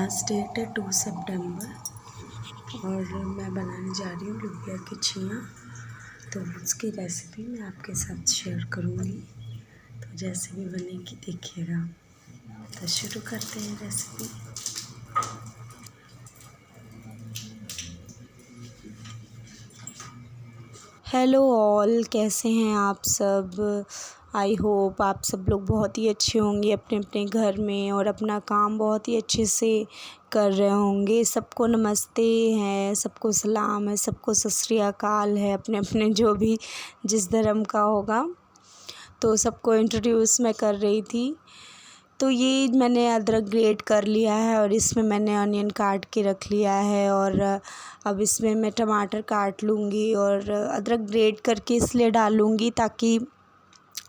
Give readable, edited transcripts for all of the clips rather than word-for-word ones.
आज डेट है 2 सितंबर और मैं बनाने जा रही हूँ लोबिया की छिया। तो उसकी रेसिपी मैं आपके साथ शेयर करूँगी। तो जैसे भी बनेगी देखिएगा। तो शुरू करते हैं रेसिपी। हेलो ऑल, कैसे हैं आप सब। आई होप आप सब लोग बहुत ही अच्छे होंगे अपने अपने घर में और अपना काम बहुत ही अच्छे से कर रहे होंगे। सबको नमस्ते है, सबको सलाम है, सबको सत श्री अकाल है, अपने अपने जो भी जिस धर्म का होगा। तो सबको इंट्रोड्यूस मैं कर रही थी। तो ये मैंने अदरक ग्रेट कर लिया है और इसमें मैंने अनियन काट के रख लिया है और अब इसमें मैं टमाटर काट लूँगी और अदरक ग्रेट करके इसलिए डालूँगी ताकि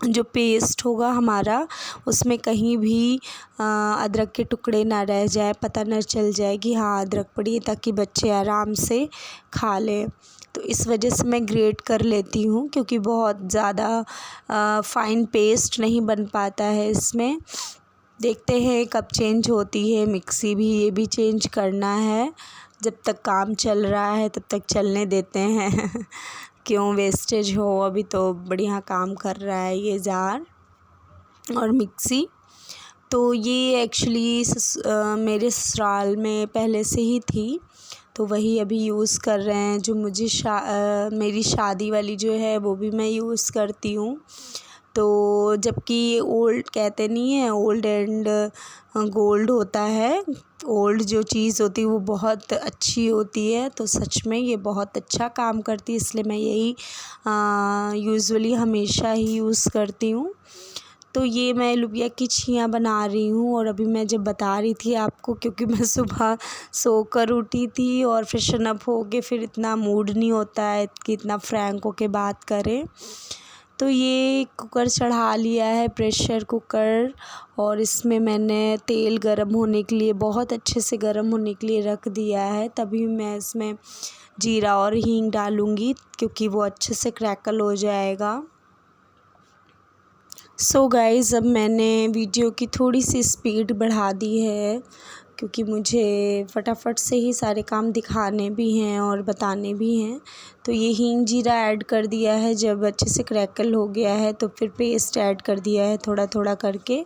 जो पेस्ट होगा हमारा उसमें कहीं भी अदरक के टुकड़े ना रह जाए, पता न चल जाए कि हाँ अदरक पड़ी है, ताकि बच्चे आराम से खा लें। तो इस वजह से मैं ग्रेट कर लेती हूँ, क्योंकि बहुत ज़्यादा फाइन पेस्ट नहीं बन पाता है इसमें। देखते हैं कब चेंज होती है मिक्सी भी, ये भी चेंज करना है। जब तक काम चल रहा है तब तक चलने देते हैं क्यों वेस्टेज हो। अभी तो बढ़िया काम कर रहा है ये जार और मिक्सी। तो ये एक्चुअली मेरे ससुराल में पहले से ही थी, तो वही अभी यूज़ कर रहे हैं। जो मुझे मेरी शादी वाली जो है वो भी मैं यूज़ करती हूँ। तो जबकि ओल्ड कहते नहीं है, ओल्ड एंड गोल्ड होता है। ओल्ड जो चीज़ होती है वो बहुत अच्छी होती है, तो सच में ये बहुत अच्छा काम करती है, इसलिए मैं यही यूजुअली हमेशा ही यूज़ करती हूँ। तो ये मैं लोबिया की छिया बना रही हूँ और अभी मैं जब बता रही थी आपको, क्योंकि मैं सुबह सोकर उठी थी और फ्रेशन अप हो के फिर इतना मूड नहीं होता है कि इतना फ्रैंक होके बात करें। तो ये कुकर चढ़ा लिया है, प्रेशर कुकर, और इसमें मैंने तेल गरम होने के लिए, बहुत अच्छे से गरम होने के लिए रख दिया है। तभी मैं इसमें जीरा और हींग डालूँगी, क्योंकि वो अच्छे से क्रैकल हो जाएगा। सो गाइज़, अब मैंने वीडियो की थोड़ी सी स्पीड बढ़ा दी है, क्योंकि मुझे फटाफट से ही सारे काम दिखाने भी हैं और बताने भी हैं। तो ये हींग जीरा ऐड कर दिया है। जब अच्छे से क्रैकल हो गया है तो फिर पेस्ट ऐड कर दिया है थोड़ा थोड़ा करके।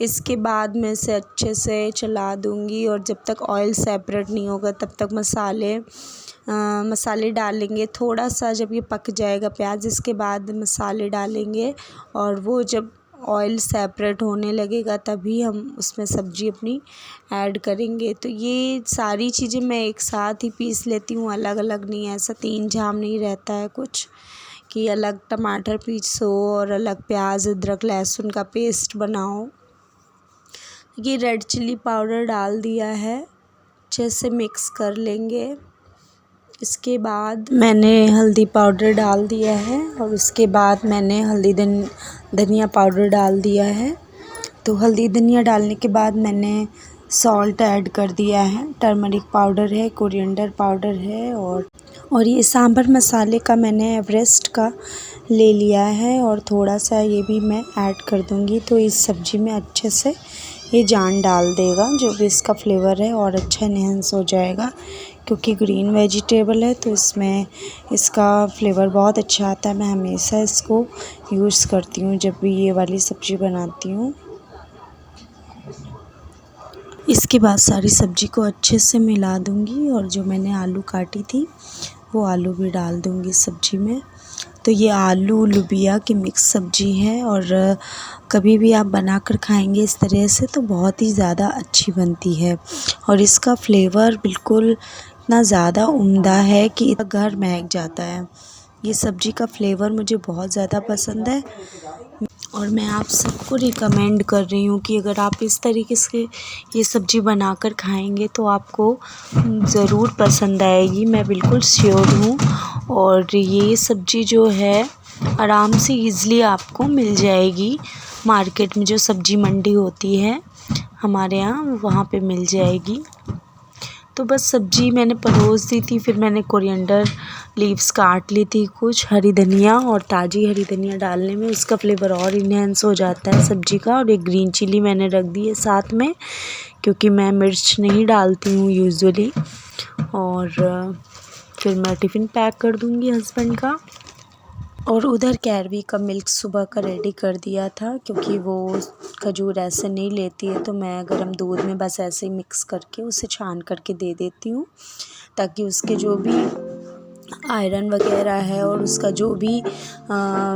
इसके बाद मैं इसे अच्छे से चला दूँगी और जब तक ऑयल सेपरेट नहीं होगा तब तक मसाले डालेंगे। थोड़ा सा जब ये पक जाएगा प्याज, इसके बाद मसाले डालेंगे और वो जब ऑयल सेपरेट होने लगेगा तभी हम उसमें सब्ज़ी अपनी ऐड करेंगे। तो ये सारी चीज़ें मैं एक साथ ही पीस लेती हूँ, अलग अलग नहीं। ऐसा तीन झाम नहीं रहता है कुछ कि अलग टमाटर पीसो और अलग प्याज अदरक लहसुन का पेस्ट बनाओ। ये रेड चिल्ली पाउडर डाल दिया है, अच्छे से मिक्स कर लेंगे। इसके बाद मैंने हल्दी पाउडर डाल दिया है और उसके बाद मैंने धनिया पाउडर डाल दिया है। तो हल्दी धनिया डालने के बाद मैंने सॉल्ट ऐड कर दिया है, टर्मरिक पाउडर है, कोरिएंडर पाउडर है और ये सांभर मसाले का मैंने एवरेस्ट का ले लिया है और थोड़ा सा ये भी मैं ऐड कर दूँगी। तो इस सब्ज़ी में अच्छे से ये जान डाल देगा, जो भी इसका फ्लेवर है और अच्छा एनहेंस हो जाएगा। क्योंकि ग्रीन वेजिटेबल है तो इसमें इसका फ्लेवर बहुत अच्छा आता है। मैं हमेशा इसको यूज़ करती हूँ जब भी ये वाली सब्ज़ी बनाती हूँ। इसके बाद सारी सब्ज़ी को अच्छे से मिला दूँगी और जो मैंने आलू काटी थी वो आलू भी डाल दूँगी सब्ज़ी में। तो ये आलू लोबिया की मिक्स सब्ज़ी है और कभी भी आप बनाकर खाएंगे इस तरह से तो बहुत ही ज़्यादा अच्छी बनती है और इसका फ्लेवर बिल्कुल इतना ज़्यादा उम्दा है कि घर महक जाता है। ये सब्ज़ी का फ्लेवर मुझे बहुत ज़्यादा पसंद है और मैं आप सबको रिकमेंड कर रही हूँ कि अगर आप इस तरीके से ये सब्ज़ी बनाकर खाएंगे तो आपको ज़रूर पसंद आएगी, मैं बिल्कुल श्योर हूँ। और ये सब्ज़ी जो है आराम से ईज़िली आपको मिल जाएगी। मार्केट में जो सब्ज़ी मंडी होती है हमारे यहाँ, वहाँ पे मिल जाएगी। तो बस सब्ज़ी मैंने परोस दी थी, फिर मैंने कोरिएंडर लीव्स काट ली थी, कुछ हरी धनिया, और ताज़ी हरी धनिया डालने में उसका फ्लेवर और इन्हेंस हो जाता है सब्ज़ी का। और एक ग्रीन चिली मैंने रख दी है साथ में क्योंकि मैं मिर्च नहीं डालती हूँ यूजुअली। और फिर मैं टिफ़िन पैक कर दूँगी हस्बैंड का। और उधर कैरवी का मिल्क सुबह का रेडी कर दिया था, क्योंकि वो खजूर ऐसे नहीं लेती है, तो मैं गर्म दूध में बस ऐसे ही मिक्स करके उसे छान करके दे देती हूँ, ताकि उसके जो भी आयरन वगैरह है और उसका जो भी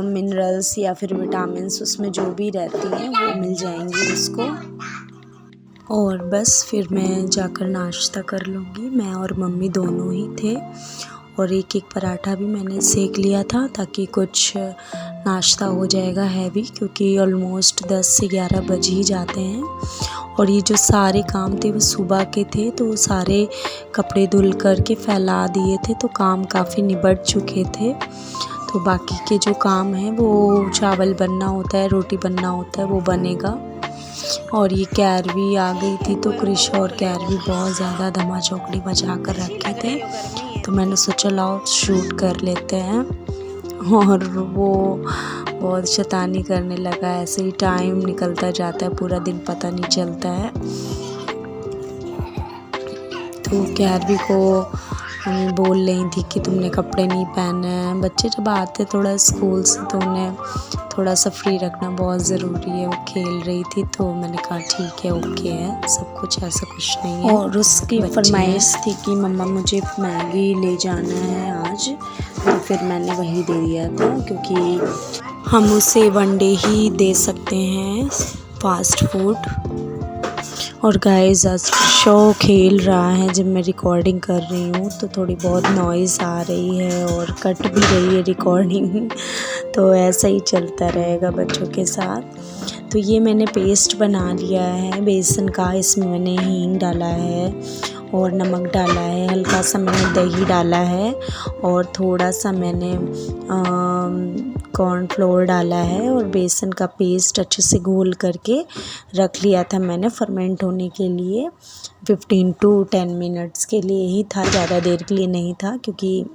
मिनरल्स या फिर विटामिन्स उसमें जो भी रहती हैं वो मिल जाएंगी उसको। और बस फिर मैं जाकर नाश्ता कर लूँगी। मैं और मम्मी दोनों ही थे, और एक एक पराठा भी मैंने सेक लिया था, ताकि कुछ नाश्ता हो जाएगा हैवी, क्योंकि ऑलमोस्ट 10 से 11 बज ही जाते हैं। और ये जो सारे काम थे वो सुबह के थे, तो सारे कपड़े धुल कर के फैला दिए थे, तो काम काफ़ी निबट चुके थे। तो बाकी के जो काम हैं वो चावल बनना होता है, रोटी बनना होता है, वो बनेगा। और ये कैरवी आ गई थी, तो क्रिश और कैरवी बहुत ज़्यादा धमा चौकड़ी बजा कर रखे थे, तो मैंने सोचा लाओ शूट कर लेते हैं। और वो बहुत शैतानी करने लगा, ऐसे ही टाइम निकलता जाता है, पूरा दिन पता नहीं चलता है। तो कैरवी को मम्मी बोल रही थी कि तुमने कपड़े नहीं पहने हैं। बच्चे जब आते थोड़ा स्कूल से तो उन्हें थोड़ा सा फ्री रखना बहुत ज़रूरी है। वो खेल रही थी, तो मैंने कहा ठीक है, ओके है, सब कुछ ऐसा कुछ नहीं है। और उसकी फरमाइश थी कि मम्मा मुझे मैगी ले जाना है आज, तो फिर मैंने वही दे दिया था, क्योंकि हम उसे वन डे ही दे सकते हैं फास्ट फूड। और गाइस आज शो खेल रहा है जब मैं रिकॉर्डिंग कर रही हूँ, तो थोड़ी बहुत नॉइज़ आ रही है और कट भी रही है रिकॉर्डिंग। तो ऐसा ही चलता रहेगा बच्चों के साथ। तो ये मैंने पेस्ट बना लिया है बेसन का, इसमें मैंने हींग डाला है और नमक डाला है, हल्का सा मैंने दही डाला है, और थोड़ा सा मैंने कॉर्नफ्लोर डाला है, और बेसन का पेस्ट अच्छे से घोल करके रख लिया था मैंने फर्मेंट होने के लिए। 15 to 10 मिनट्स के लिए ही था, ज़्यादा देर के लिए नहीं था, क्योंकि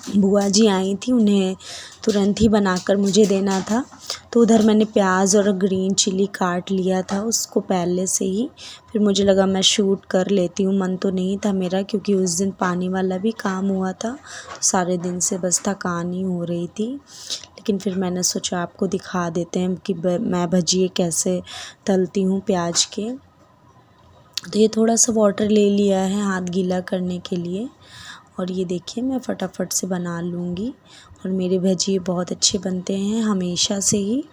बुआ जी आई थी, उन्हें तुरंत ही बनाकर मुझे देना था। तो उधर मैंने प्याज और ग्रीन चिली काट लिया था उसको पहले से ही। फिर मुझे लगा मैं शूट कर लेती हूँ, मन तो नहीं था मेरा, क्योंकि उस दिन पानी वाला भी काम हुआ था, तो सारे दिन से बस थकान ही हो रही थी। लेकिन फिर मैंने सोचा आपको दिखा देते हैं कि मैं भजिए कैसे तलती हूँ प्याज के। तो ये थोड़ा सा वाटर ले लिया है हाथ गीला करने के लिए, और ये देखिए मैं फटाफट से बना लूँगी। और मेरे भजिए बहुत अच्छे बनते हैं हमेशा से ही,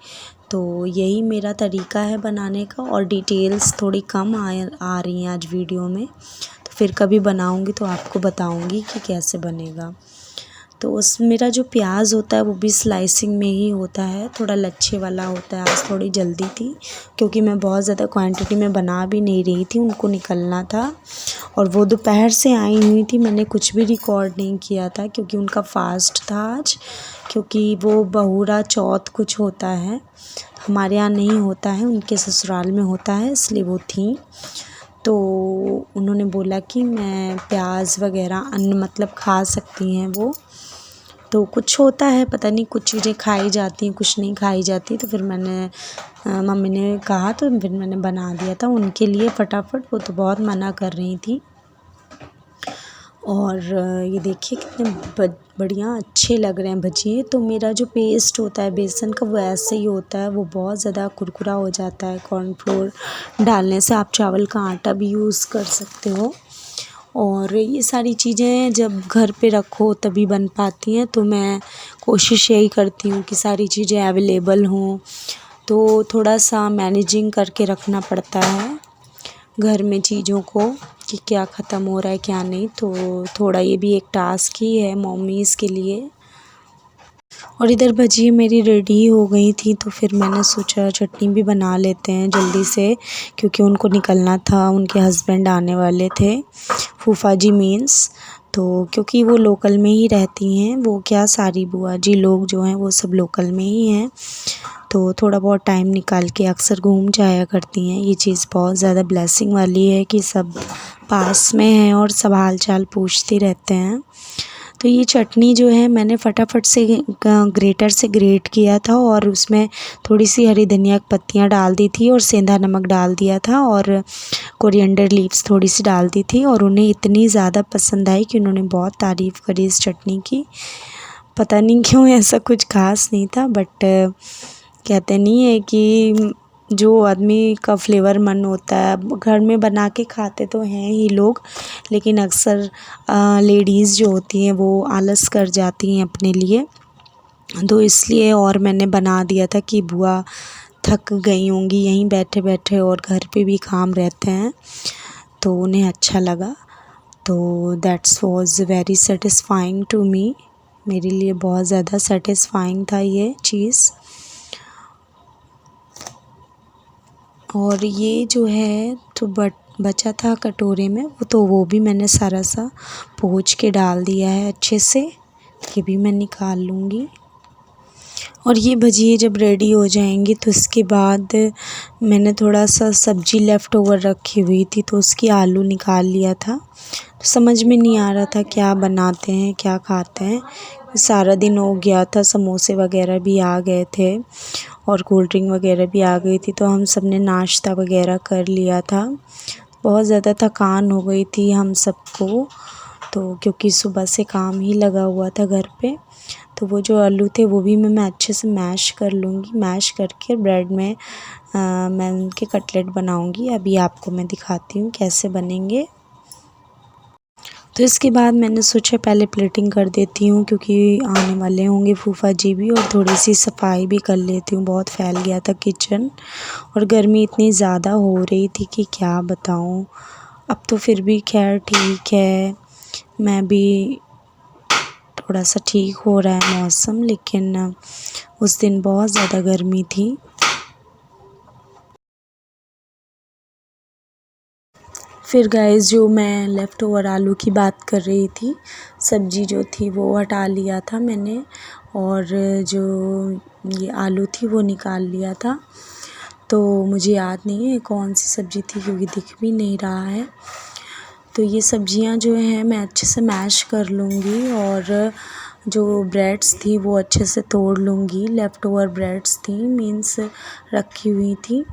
तो यही मेरा तरीका है बनाने का। और डिटेल्स थोड़ी कम आ रही हैं आज वीडियो में, तो फिर कभी बनाऊँगी तो आपको बताऊँगी कि कैसे बनेगा। तो उस मेरा जो प्याज होता है वो भी स्लाइसिंग में ही होता है, थोड़ा लच्छे वाला होता है। आज थोड़ी जल्दी थी, क्योंकि मैं बहुत ज़्यादा क्वांटिटी में बना भी नहीं रही थी, उनको निकलना था। और वो दोपहर से आई हुई थी, मैंने कुछ भी रिकॉर्ड नहीं किया था, क्योंकि उनका फास्ट था आज, क्योंकि वो बहुरा चौथ कुछ होता है, हमारे यहाँ नहीं होता है, उनके ससुराल में होता है, इसलिए वो थी। तो उन्होंने बोला कि मैं प्याज वगैरह अन्न मतलब खा सकती हैं वो, तो कुछ होता है पता नहीं, कुछ चीज़ें खाई जाती हैं, कुछ नहीं खाई जाती। तो फिर मैंने मम्मी ने कहा, तो फिर मैंने बना दिया था उनके लिए फटाफट। वो तो बहुत मना कर रही थी। और ये देखिए कितने बढ़िया अच्छे लग रहे हैं भजिए। तो मेरा जो पेस्ट होता है बेसन का वो ऐसे ही होता है, वो बहुत ज़्यादा कुरकुरा हो जाता है कॉर्नफ्लोर डालने से। आप चावल का आटा भी यूज़ कर सकते हो। और ये सारी चीज़ें जब घर पे रखो तभी बन पाती हैं, तो मैं कोशिश यही करती हूँ कि सारी चीज़ें अवेलेबल हों। तो थोड़ा सा मैनेजिंग करके रखना पड़ता है घर में चीज़ों को, कि क्या ख़त्म हो रहा है क्या नहीं। तो थोड़ा ये भी एक टास्क ही है मम्मीज़ के लिए। और इधर भजिए मेरी रेडी हो गई थी, तो फिर मैंने सोचा चटनी भी बना लेते हैं जल्दी से, क्योंकि उनको निकलना था, उनके हस्बैंड आने वाले थे, फूफा जी मीन्स। तो क्योंकि वो लोकल में ही रहती हैं, वो क्या सारी बुआ जी लोग जो हैं वो सब लोकल में ही हैं, तो थोड़ा बहुत टाइम निकाल के अक्सर घूम जाया करती हैं। ये चीज़ बहुत ज़्यादा ब्लेसिंग वाली है कि सब पास में हैं और सब हाल चाल पूछते रहते हैं। तो ये चटनी जो है मैंने फटाफट से ग्रेटर से ग्रेट किया था और उसमें थोड़ी सी हरी धनिया की पत्तियाँ डाल दी थी और सेंधा नमक डाल दिया था और कोरिएंडर लीव्स थोड़ी सी डाल दी थी और उन्हें इतनी ज़्यादा पसंद आई कि उन्होंने बहुत तारीफ़ करी इस चटनी की। पता नहीं क्यों, ऐसा कुछ खास नहीं था, बट कहते नहीं है कि जो आदमी का फ्लेवर मन होता है, घर में बना के खाते तो हैं ही लोग, लेकिन अक्सर लेडीज़ जो होती हैं वो आलस कर जाती हैं अपने लिए, तो इसलिए और मैंने बना दिया था कि बुआ थक गई होंगी यहीं बैठे बैठे और घर पे भी काम रहते हैं, तो उन्हें अच्छा लगा। तो that's was very satisfying to me, मेरे लिए बहुत ज़्यादा सेटिस्फाइंग था ये चीज़। और ये जो है तो बचा था कटोरे में, तो वो भी मैंने सारा सा पोंछ के डाल दिया है अच्छे से, ये भी मैं निकाल लूँगी। और ये भजिए जब रेडी हो जाएंगी तो इसके बाद मैंने थोड़ा सा सब्ज़ी लेफ़्ट ओवर रखी हुई थी तो उसकी आलू निकाल लिया था। तो समझ में नहीं आ रहा था क्या बनाते हैं क्या खाते हैं, सारा दिन हो गया था, समोसे वगैरह भी आ गए थे और कोल्ड ड्रिंक वगैरह भी आ गई थी, तो हम सब ने नाश्ता वगैरह कर लिया था। बहुत ज़्यादा थकान हो गई थी हम सबको, तो क्योंकि सुबह से काम ही लगा हुआ था घर पे। तो वो जो आलू थे वो भी मैं अच्छे से मैश कर लूँगी, मैश करके ब्रेड में मैं उनके कटलेट बनाऊँगी। अभी आपको मैं दिखाती हूँ कैसे बनेंगे। तो इसके बाद मैंने सोचा पहले प्लेटिंग कर देती हूँ क्योंकि आने वाले होंगे फूफा जी भी, और थोड़ी सी सफाई भी कर लेती हूँ, बहुत फैल गया था किचन और गर्मी इतनी ज़्यादा हो रही थी कि क्या बताऊँ। अब तो फिर भी खैर ठीक है, मैं भी थोड़ा सा ठीक हो रहा है मौसम, लेकिन उस दिन बहुत ज़्यादा गर्मी थी। फिर गाइस जो मैं लेफ़्ट ओवर आलू की बात कर रही थी, सब्ज़ी जो थी वो हटा लिया था मैंने और जो ये आलू थी वो निकाल लिया था। तो मुझे याद नहीं है कौन सी सब्ज़ी थी क्योंकि दिख भी नहीं रहा है। तो ये सब्ज़ियाँ जो हैं मैं अच्छे से मैश कर लूँगी और जो ब्रेड्स थी वो अच्छे से तोड़ लूँगी। लेफ़्ट ओवर ब्रेड्स थी, मीन्स रखी हुई थी।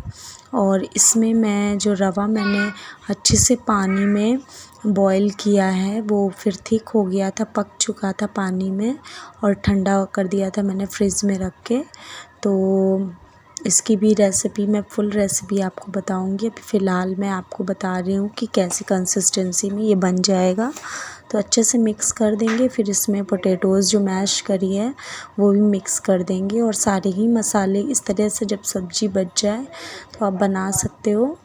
और इसमें मैं जो रवा मैंने अच्छे से पानी में बॉईल किया है वो फिर थिक हो गया था, पक चुका था पानी में और ठंडा कर दिया था मैंने फ्रिज में रख के। तो इसकी भी रेसिपी मैं फुल रेसिपी आपको बताऊंगी। अभी फ़िलहाल मैं आपको बता रही हूँ कि कैसी कंसिस्टेंसी में ये बन जाएगा। तो अच्छे से मिक्स कर देंगे, फिर इसमें पोटैटोज़ जो मैश करी है वो भी मिक्स कर देंगे और सारे ही मसाले इस तरह से जब सब्ज़ी बच जाए तो आप बना सकते हो।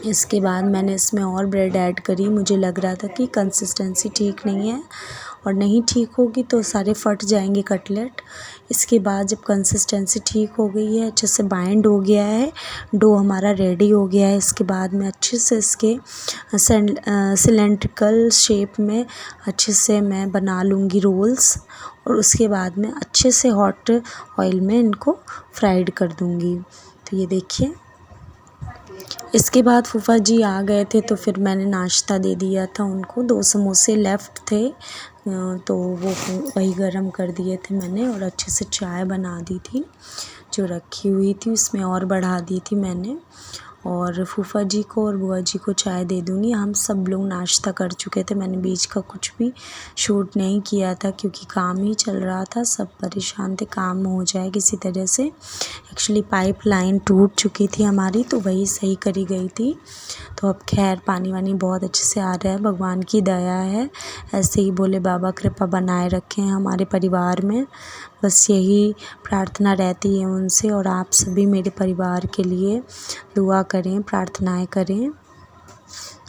इसके बाद मैंने इसमें और ब्रेड ऐड करी, मुझे लग रहा था कि कंसिस्टेंसी ठीक नहीं है और नहीं ठीक होगी तो सारे फट जाएंगे कटलेट। इसके बाद जब कंसिस्टेंसी ठीक हो गई है, अच्छे से बाइंड हो गया है, डो हमारा रेडी हो गया है, इसके बाद मैं अच्छे से इसके सिलेंड्रिकल शेप में अच्छे से मैं बना लूँगी रोल्स और उसके बाद में अच्छे से हॉट ऑयल में इनको फ्राइड कर दूँगी। तो ये देखिए, इसके बाद फूफा जी आ गए थे तो फिर मैंने नाश्ता दे दिया था उनको। 2 समोसे लेफ़्ट थे तो वो वही गरम कर दिए थे मैंने और अच्छे से चाय बना दी थी जो रखी हुई थी, उसमें और बढ़ा दी थी मैंने। और फूफा जी को और बुआ जी को चाय दे दूँगी। हम सब लोग नाश्ता कर चुके थे, मैंने बीच का कुछ भी शूट नहीं किया था क्योंकि काम ही चल रहा था, सब परेशान थे काम हो जाए किसी तरह से। एक्चुअली पाइपलाइन टूट चुकी थी हमारी तो वही सही करी गई थी। तो अब खैर पानी वानी बहुत अच्छे से आ रहा है, भगवान की दया है, ऐसे ही भोले बाबा कृपा बनाए रखें हमारे परिवार में, बस यही प्रार्थना रहती है उनसे। और आप सभी मेरे परिवार के लिए दुआ करें, प्रार्थनाएं करें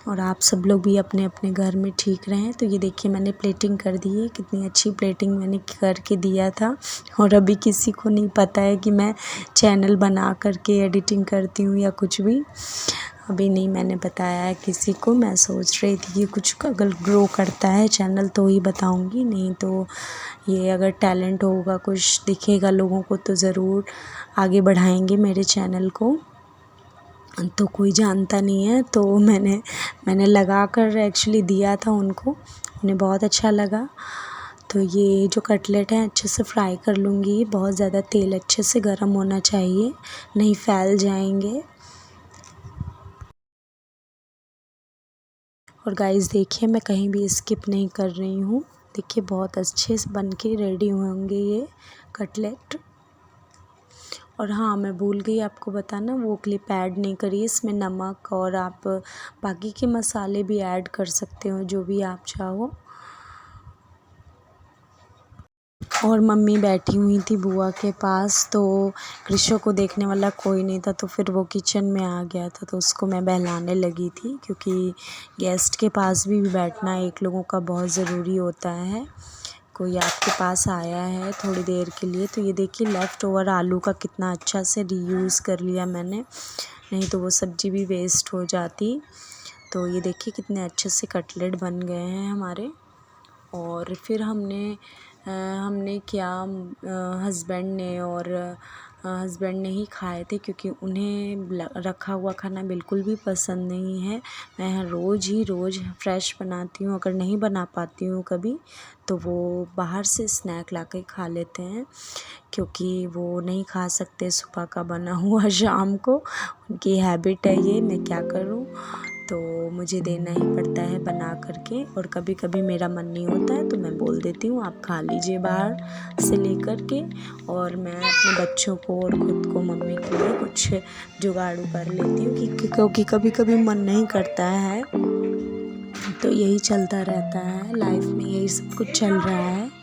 और आप सब लोग भी अपने अपने घर में ठीक रहें। तो ये देखिए मैंने प्लेटिंग कर दी है, कितनी अच्छी प्लेटिंग मैंने करके दिया था और अभी किसी को नहीं पता है कि मैं चैनल बना करके एडिटिंग करती हूँ या कुछ भी, अभी नहीं मैंने बताया है किसी को। मैं सोच रही थी कि कुछ अगर ग्रो करता है चैनल तो ही बताऊंगी, नहीं तो ये अगर टैलेंट होगा कुछ दिखेगा लोगों को तो ज़रूर आगे बढ़ाएंगे मेरे चैनल को। तो कोई जानता नहीं है तो मैंने लगा कर एक्चुअली दिया था उनको उन्हें बहुत अच्छा लगा। तो ये जो कटलेट हैं अच्छे से फ्राई कर लूँगी। बहुत ज़्यादा तेल अच्छे से गर्म होना चाहिए, नहीं फैल जाएंगे। और गाइस देखिए, मैं कहीं भी स्किप नहीं कर रही हूँ। देखिए बहुत अच्छे से बन के रेडी होंगे ये कटलेट। और हाँ, मैं भूल गई आपको बताना, वो क्लिप ऐड नहीं करी, इसमें नमक और आप बाकी के मसाले भी ऐड कर सकते हो, जो भी आप चाहो। और मम्मी बैठी हुई थी बुआ के पास, तो कृषो को देखने वाला कोई नहीं था, तो फिर वो किचन में आ गया था, तो उसको मैं बहलाने लगी थी, क्योंकि गेस्ट के पास भी बैठना एक लोगों का बहुत ज़रूरी होता है। कोई आपके पास आया है थोड़ी देर के लिए। तो ये देखिए लेफ़्ट ओवर आलू का कितना अच्छा से रीयूज़ कर लिया मैंने, नहीं तो वो सब्ज़ी भी वेस्ट हो जाती। तो ये देखिए कितने अच्छे से कटलेट बन गए हैं हमारे। और फिर हमने क्या, हस्बैंड ने और हस्बैंड ने ही खाए थे, क्योंकि उन्हें रखा हुआ खाना बिल्कुल भी पसंद नहीं है। मैं रोज़ फ्रेश बनाती हूँ, अगर नहीं बना पाती हूँ कभी तो वो बाहर से स्नैक ला के खा लेते हैं, क्योंकि वो नहीं खा सकते सुबह का बना हुआ शाम को। उनकी हैबिट है ये, मैं क्या करूँ। तो मुझे देना ही पड़ता है बना करके। और कभी कभी मेरा मन नहीं होता है तो मैं बोल देती हूँ आप खा लीजिए बाहर से लेकर के, और मैं अपने बच्चों को और ख़ुद को, मम्मी के लिए कुछ जुगाड़ू कर लेती हूँ, क्योंकि कभी कभी मन नहीं करता है। तो यही चलता रहता है लाइफ में, यही सब कुछ चल रहा है।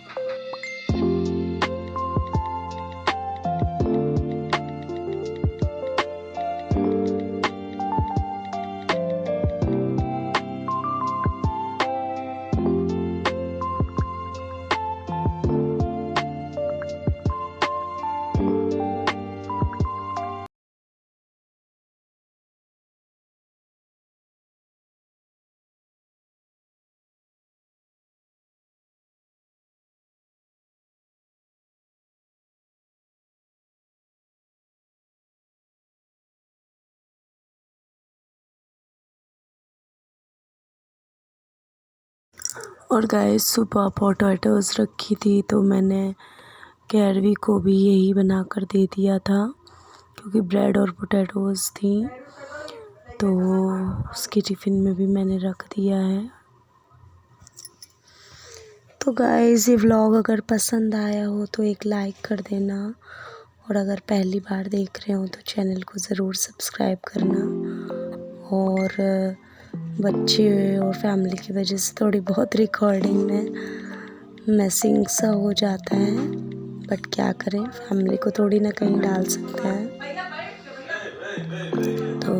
और गाइस सुबह पोटैटोज़ रखी थी, तो मैंने कैरवी को भी यही बना कर दे दिया था, क्योंकि ब्रेड और पोटैटोज़ थी, तो उसकी टिफ़िन में भी मैंने रख दिया है। तो गाइस ये व्लॉग अगर पसंद आया हो तो एक लाइक कर देना, और अगर पहली बार देख रहे हो तो चैनल को ज़रूर सब्सक्राइब करना। और बच्चे और फैमिली की वजह से थोड़ी बहुत रिकॉर्डिंग में मैसिंग सा हो जाता है, बट क्या करें, फैमिली को थोड़ी ना कहीं डाल सकते हैं। तो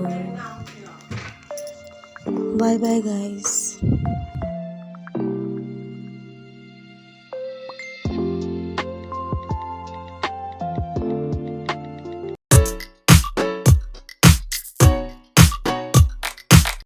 बाय बाय गाइस।